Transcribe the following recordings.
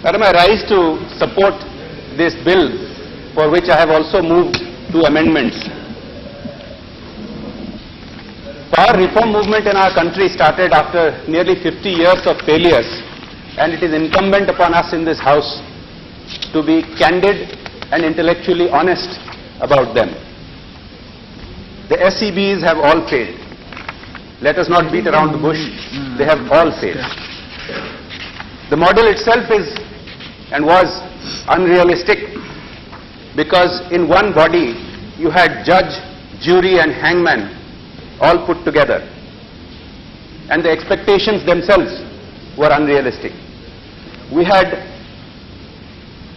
Madam, I rise to support this bill, for which I have also moved 2 amendments. Power reform movement in our country started after nearly 50 years of failures, and it is incumbent upon us in this House to be candid and intellectually honest about them. The SEBs have all failed. Let us not beat around the bush. They have all failed. The model itself is and was unrealistic, because in one body you had judge, jury and hangman all put together, and the expectations themselves were unrealistic. We had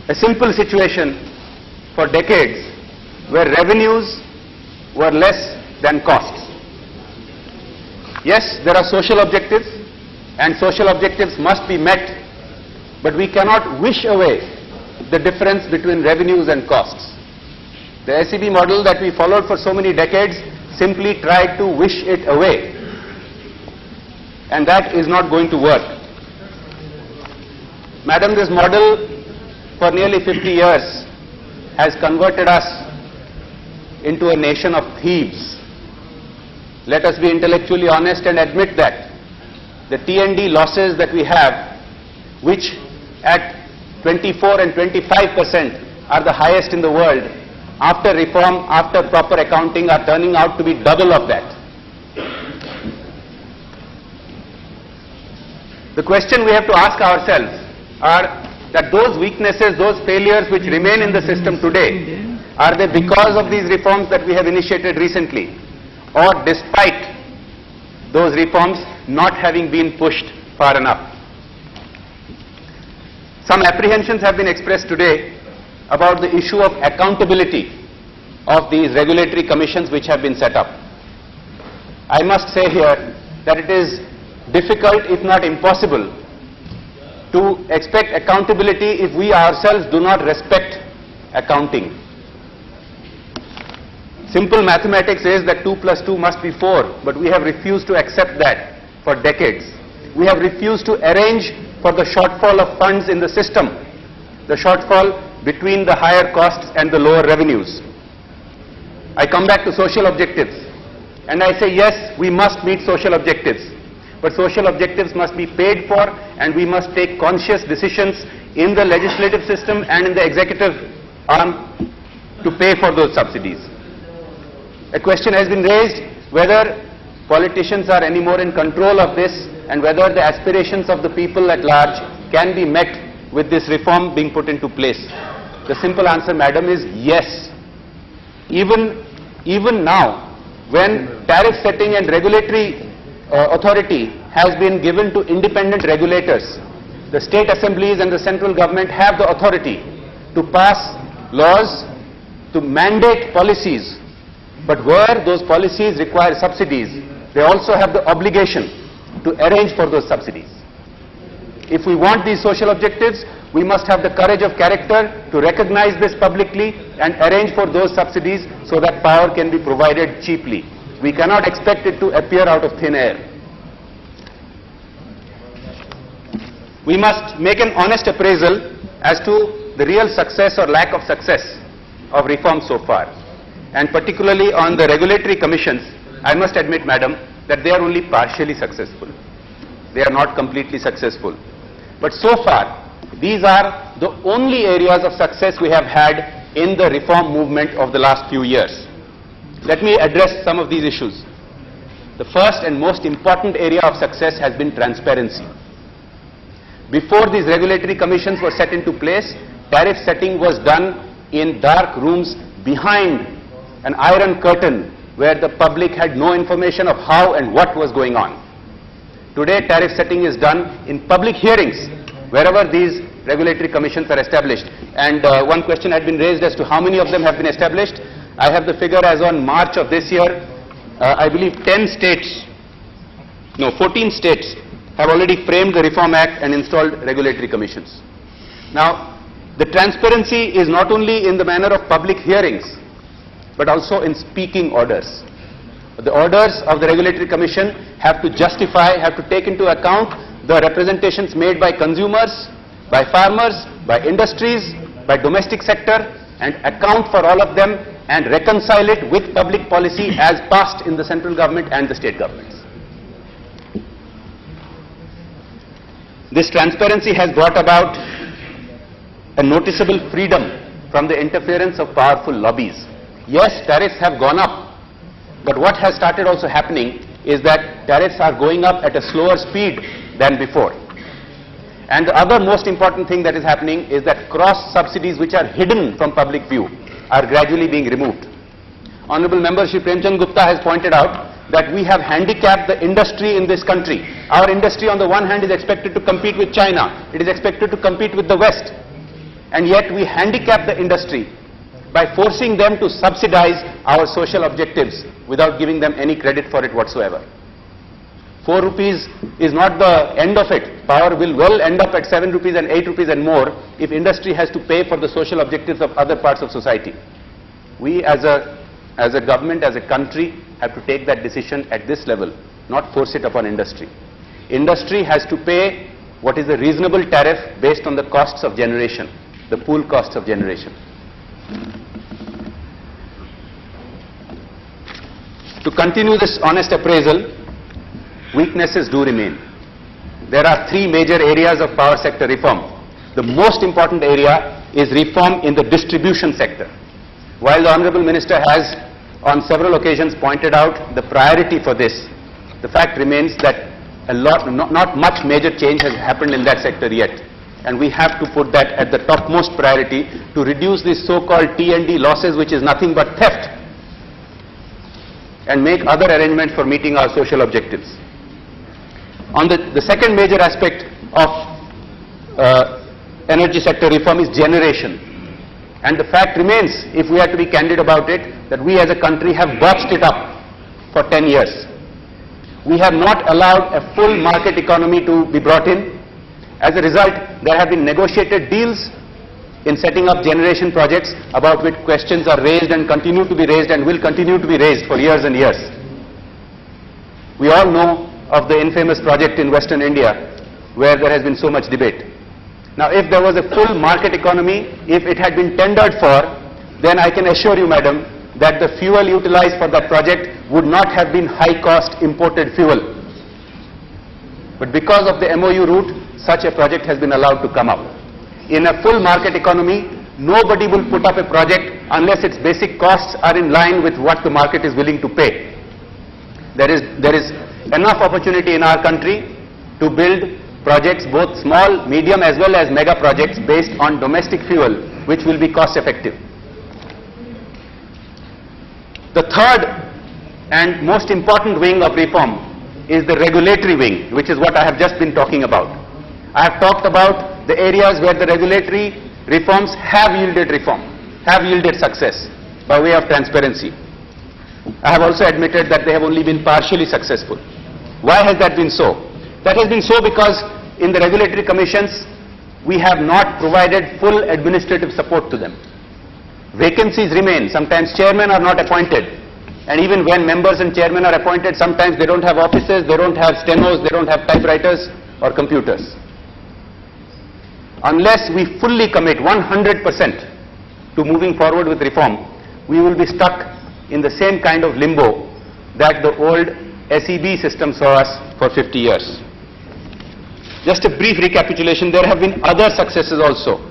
a simple situation for decades where revenues were less than costs. Yes, there are social objectives, and social objectives must be met, but we cannot wish away the difference between revenues and costs. The SEB model that we followed for so many decades simply tried to wish it away, and that is not going to work. Madam, this model for nearly 50 years has converted us into a nation of thieves. Let us be intellectually honest and admit that the T&D losses that we have, which at 24 and 25% are the highest in the world, after reform, after proper accounting, are turning out to be double of that. The question we have to ask ourselves are that those weaknesses, those failures which remain in the system today, are they because of these reforms that we have initiated recently, or despite those reforms not having been pushed far enough? Some apprehensions have been expressed today about the issue of accountability of these regulatory commissions which have been set up. I must say here that it is difficult, if not impossible, to expect accountability if we ourselves do not respect accounting. Simple mathematics is that 2 plus 2 must be 4, but we have refused to accept that for decades. We have refused to arrange for the shortfall of funds in the system, the shortfall between the higher costs and the lower revenues. I come back to social objectives, and I say yes, we must meet social objectives, but social objectives must be paid for, and we must take conscious decisions in the legislative system and in the executive arm to pay for those subsidies. A question has been raised whether politicians are any more in control of this, and whether the aspirations of the people at large can be met with this reform being put into place. The simple answer, madam, is yes. Even now, when tariff setting and regulatory authority has been given to independent regulators, the state assemblies and the central government have the authority to pass laws, to mandate policies, but where those policies require subsidies, they also have the obligation to arrange for those subsidies. If we want these social objectives, we must have the courage of character to recognize this publicly and arrange for those subsidies so that power can be provided cheaply. We cannot expect it to appear out of thin air. We must make an honest appraisal as to the real success or lack of success of reform so far. And particularly on the regulatory commissions, I must admit, madam, that they are only partially successful. They are not completely successful. But so far, these are the only areas of success we have had in the reform movement of the last few years. Let me address some of these issues. The first and most important area of success has been transparency. Before these regulatory commissions were set into place, tariff setting was done in dark rooms behind an iron curtain, where the public had no information of how and what was going on. Today, tariff setting is done in public hearings, wherever these regulatory commissions are established. And one question had been raised as to how many of them have been established. I have the figure as on March of this year. I believe 14 states have already framed the Reform Act and installed regulatory commissions. Now, the transparency is not only in the manner of public hearings, but also in speaking orders. The orders of the Regulatory Commission have to justify, have to take into account the representations made by consumers, by farmers, by industries, by domestic sector, and account for all of them and reconcile it with public policy as passed in the central government and the state governments. This transparency has brought about a noticeable freedom from the interference of powerful lobbies. Yes, tariffs have gone up, but what has started also happening is that tariffs are going up at a slower speed than before. And the other most important thing that is happening is that cross subsidies which are hidden from public view are gradually being removed. Honorable Member Shri Premchand Gupta has pointed out that we have handicapped the industry in this country. Our industry on the one hand is expected to compete with China, it is expected to compete with the West, and yet we handicap the industry by forcing them to subsidize our social objectives without giving them any credit for it whatsoever. 4 rupees is not the end of it. Power will well end up at 7 rupees and 8 rupees and more if industry has to pay for the social objectives of other parts of society. We as a government, as a country, have to take that decision at this level, not force it upon industry. Industry has to pay what is a reasonable tariff based on the costs of generation, the pool costs of generation. To continue this honest appraisal, weaknesses do remain. There are 3 major areas of power sector reform. The most important area is reform in the distribution sector. While the Honorable Minister has on several occasions pointed out the priority for this, the fact remains that not much major change has happened in that sector yet. And we have to put that at the topmost priority to reduce this so-called T&D losses, which is nothing but theft, and make other arrangements for meeting our social objectives. On the second major aspect of energy sector reform is generation. And the fact remains, if we are to be candid about it, that we as a country have botched it up for 10 years. We have not allowed a full market economy to be brought in. As a result, there have been negotiated deals in setting up generation projects about which questions are raised and continue to be raised and will continue to be raised for years and years. We all know of the infamous project in Western India where there has been so much debate. Now, if there was a full market economy, if it had been tendered for, then I can assure you, madam, that the fuel utilized for that project would not have been high-cost imported fuel. But because of the MOU route, such a project has been allowed to come up. In a full market economy, nobody will put up a project unless its basic costs are in line with what the market is willing to pay. There is enough opportunity in our country to build projects, both small, medium as well as mega projects based on domestic fuel, which will be cost effective. The third and most important wing of reform is the regulatory wing, which is what I have just been talking about. I have talked about the areas where the regulatory reforms have yielded success by way of transparency. I have also admitted that they have only been partially successful. Why has that been so? That has been so because in the regulatory commissions, we have not provided full administrative support to them. Vacancies remain. Sometimes chairmen are not appointed. And even when members and chairmen are appointed, sometimes they don't have offices, they don't have stenos, they don't have typewriters or computers. Unless we fully commit 100% to moving forward with reform, we will be stuck in the same kind of limbo that the old SEB system saw us for 50 years. Just a brief recapitulation, there have been other successes also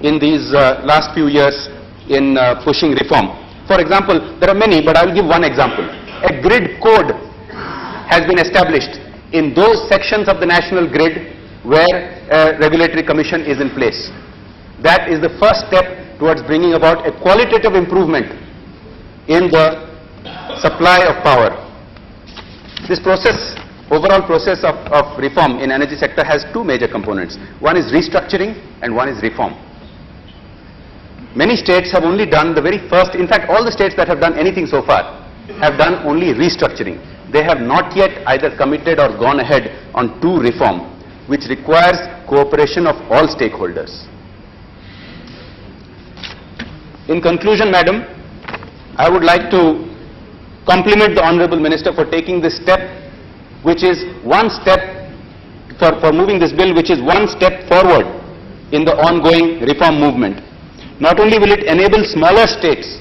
in these last few years in pushing reform. For example, there are many, but I will give one example. A grid code has been established in those sections of the national grid where a regulatory commission is in place. That is the first step towards bringing about a qualitative improvement in the supply of power. This process, overall process of reform in energy sector has 2 major components. One is restructuring and one is reform. Many states have only done the very first, in fact all the states that have done anything so far have done only restructuring. They have not yet either committed or gone ahead on true reform, which requires cooperation of all stakeholders. In conclusion, madam, I would like to compliment the Honorable Minister for taking this step, which is one step for moving this bill, which is one step forward in the ongoing reform movement. Not only will it enable smaller states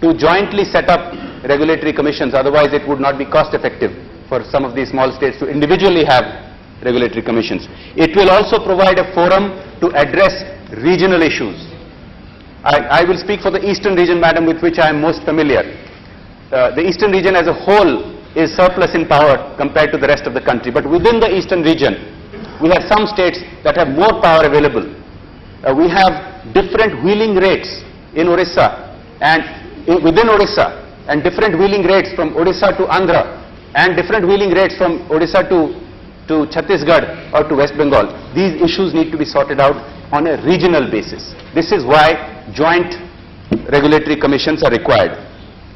to jointly set up regulatory commissions, otherwise it would not be cost effective for some of these small states to individually have regulatory commissions. It will also provide a forum to address regional issues. I will speak for the eastern region, madam, with which I am most familiar. The eastern region as a whole is surplus in power compared to the rest of the country, but within the eastern region we have some states that have more power available. We have different wheeling rates in Orissa and within Orissa, and different wheeling rates from Odisha to Andhra, and different wheeling rates from Odisha to Chhattisgarh or to West Bengal. These issues need to be sorted out on a regional basis. This is why joint regulatory commissions are required.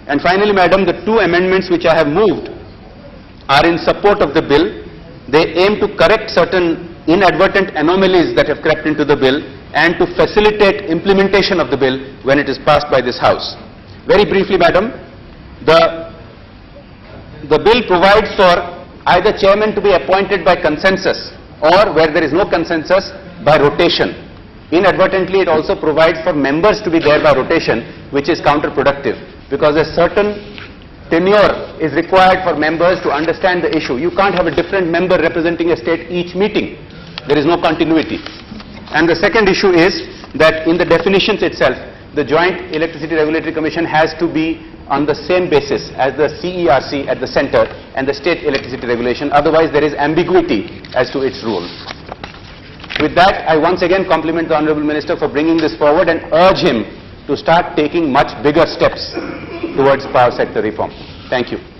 And finally, madam, the two amendments which I have moved are in support of the bill. They aim to correct certain inadvertent anomalies that have crept into the bill and to facilitate implementation of the bill when it is passed by this House. Very briefly, madam, the bill provides for either chairman to be appointed by consensus or, where there is no consensus, by rotation. Inadvertently, it also provides for members to be there by rotation, which is counterproductive, because a certain tenure is required for members to understand the issue. You can't have a different member representing a state each meeting. There is no continuity. And the second issue is that in the definitions itself, the Joint Electricity Regulatory Commission has to be on the same basis as the CERC at the center and the state electricity regulation. Otherwise, there is ambiguity as to its role. With that, I once again compliment the Honorable Minister for bringing this forward and urge him to start taking much bigger steps towards power sector reform. Thank you.